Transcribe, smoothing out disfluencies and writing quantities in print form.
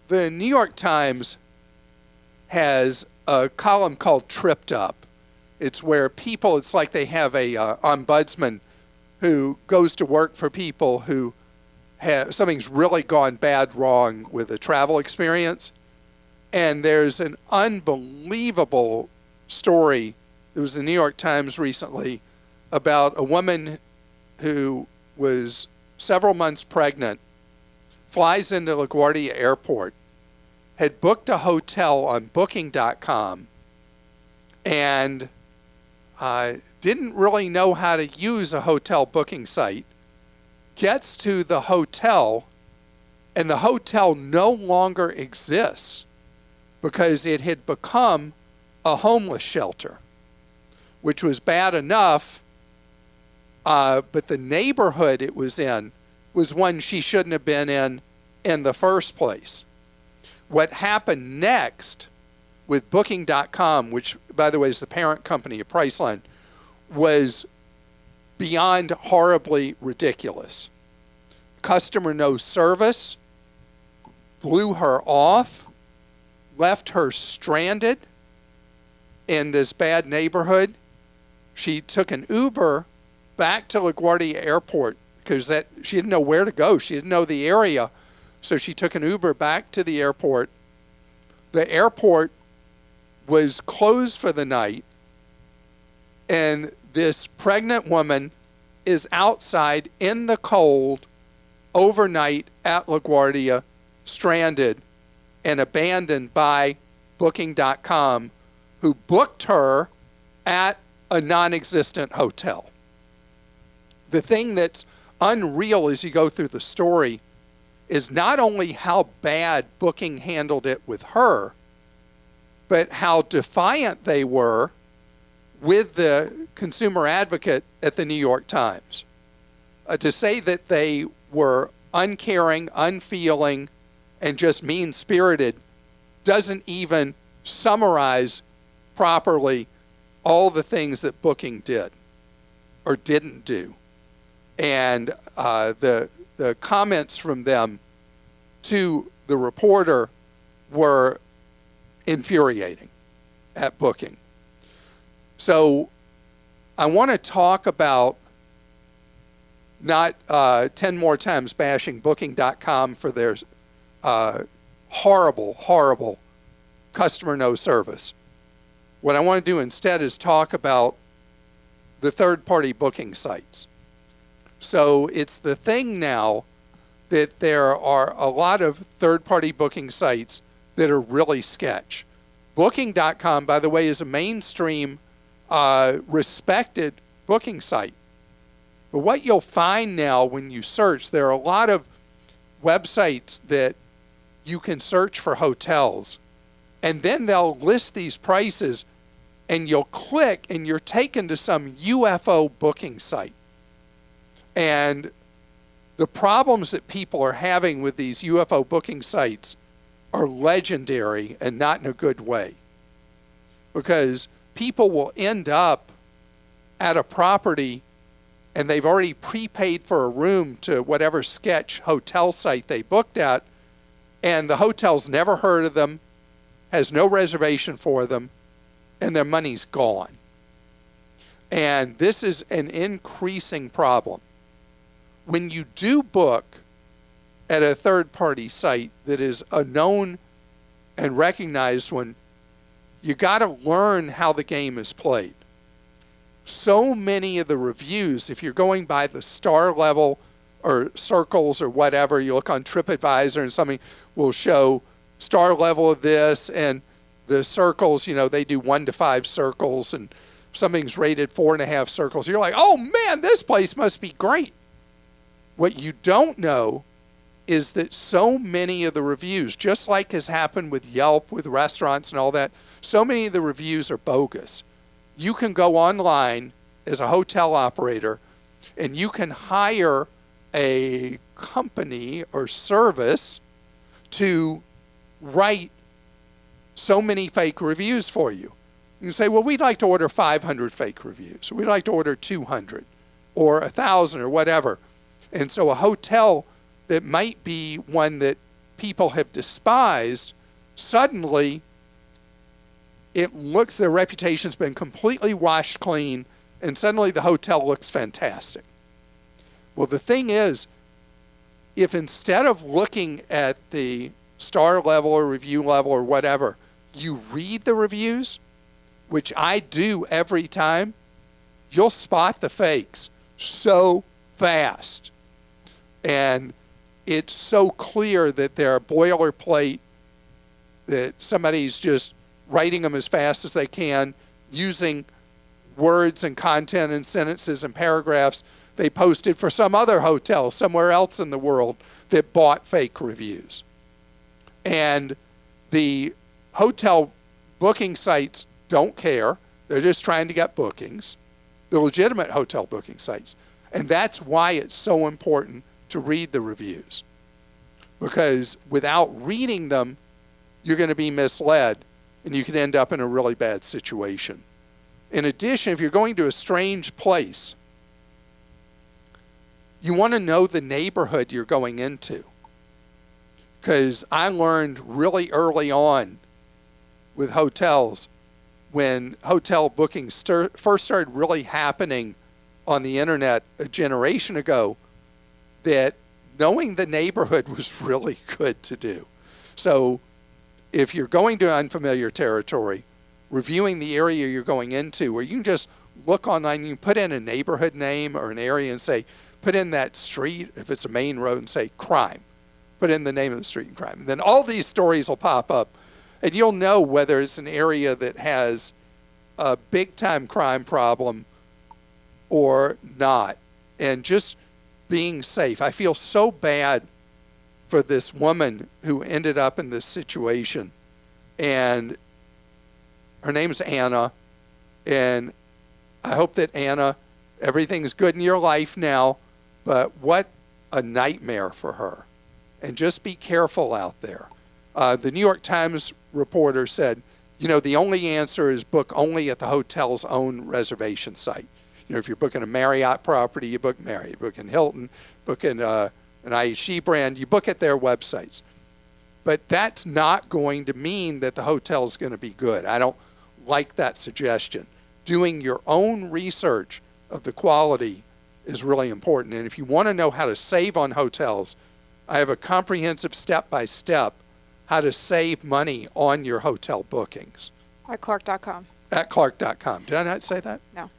The New York Times has a column called Tripped Up. It's where people, it's like they have a ombudsman who goes to work for people who have, something's really gone bad wrong with a travel experience. And there's an unbelievable story. There was the New York Times recently about a woman who was several months pregnant, flies into LaGuardia Airport, had booked a hotel on Booking.com, and didn't really know how to use a hotel booking site, gets to the hotel, and the hotel no longer exists because it had become a homeless shelter, which was bad enough, but the neighborhood it was in was one she shouldn't have been in the first place. What happened next with Booking.com, which, by the way, is the parent company of Priceline, was beyond horribly ridiculous. Customer no service, blew her off, left her stranded in this bad neighborhood. She took an Uber back to LaGuardia Airport because she didn't know where to go. She didn't know the area. So she took an Uber back to the airport. The airport was closed for the night, and this pregnant woman is outside in the cold overnight at LaGuardia, stranded and abandoned by Booking.com, who booked her at a non-existent hotel. The thing that's unreal as you go through the story is not only how bad Booking handled it with her, but how defiant they were with the consumer advocate at the New York Times. To say that they were uncaring, unfeeling, and just mean-spirited doesn't even summarize properly all the things that Booking did or didn't do. And the comments from them to the reporter were infuriating at Booking. So I want to talk about not 10 more times bashing Booking.com for their horrible, horrible customer no service. What I want to do instead is talk about the third-party booking sites. So it's the thing now that there are a lot of third-party booking sites that are really sketch. Booking.com, by the way, is a mainstream, respected booking site. But what you'll find now when you search, there are a lot of websites that you can search for hotels, and then they'll list these prices, and you'll click, and you're taken to some UFO booking site. And the problems that people are having with these UFO booking sites are legendary and not in a good way. Because people will end up at a property and they've already prepaid for a room to whatever sketch hotel site they booked at, and the hotel's never heard of them, has no reservation for them, and their money's gone. And this is an increasing problem. When you do book at a third-party site that is a known and recognized one, you got to learn how the game is played. So many of the reviews, if you're going by the star level or circles or whatever, you look on TripAdvisor and something will show star level of this, and the circles, they do 1 to 5 circles, and something's rated 4.5 circles. You're like, oh man, this place must be great. What you don't know is that so many of the reviews, just like has happened with Yelp, with restaurants and all that, so many of the reviews are bogus. You can go online as a hotel operator and you can hire a company or service to write so many fake reviews for you. You can say, well, we'd like to order 500 fake reviews. We'd like to order 200 or 1,000 or whatever. And so a hotel that might be one that people have despised, suddenly it looks, their reputation's been completely washed clean, and suddenly the hotel looks fantastic. Well, the thing is, if instead of looking at the star level or review level or whatever, you read the reviews, which I do every time, you'll spot the fakes so fast. And it's so clear that they're boilerplate, that somebody's just writing them as fast as they can, using words and content and sentences and paragraphs they posted for some other hotel somewhere else in the world that bought fake reviews. And the hotel booking sites don't care. They're just trying to get bookings, the legitimate hotel booking sites. And that's why it's so important to read the reviews. Because without reading them, you're going to be misled, and you could end up in a really bad situation. In addition, if you're going to a strange place, you want to know the neighborhood you're going into. Because I learned really early on with hotels, when hotel bookings first started really happening on the internet a generation ago, that knowing the neighborhood was really good to do. So if you're going to unfamiliar territory, reviewing the area you're going into, or you can just look online, you can put in a neighborhood name or an area and say, put in that street, if it's a main road, and say crime. Put in the name of the street and crime. And then all these stories will pop up, and you'll know whether it's an area that has a big-time crime problem or not. And just being safe. I feel so bad for this woman who ended up in this situation. And her name's Anna. And I hope that, Anna, everything's good in your life now. But what a nightmare for her. And just be careful out there. The New York Times reporter said, you know, the only answer is book only at the hotel's own reservation site. You know, if you're booking a Marriott property, you book Marriott. You book in Hilton, book in an IHG brand, you book at their websites. But that's not going to mean that the hotel is going to be good. I don't like that suggestion. Doing your own research of the quality is really important. And if you want to know how to save on hotels, I have a comprehensive step-by-step how to save money on your hotel bookings. At Clark.com. At Clark.com. Did I not say that? No.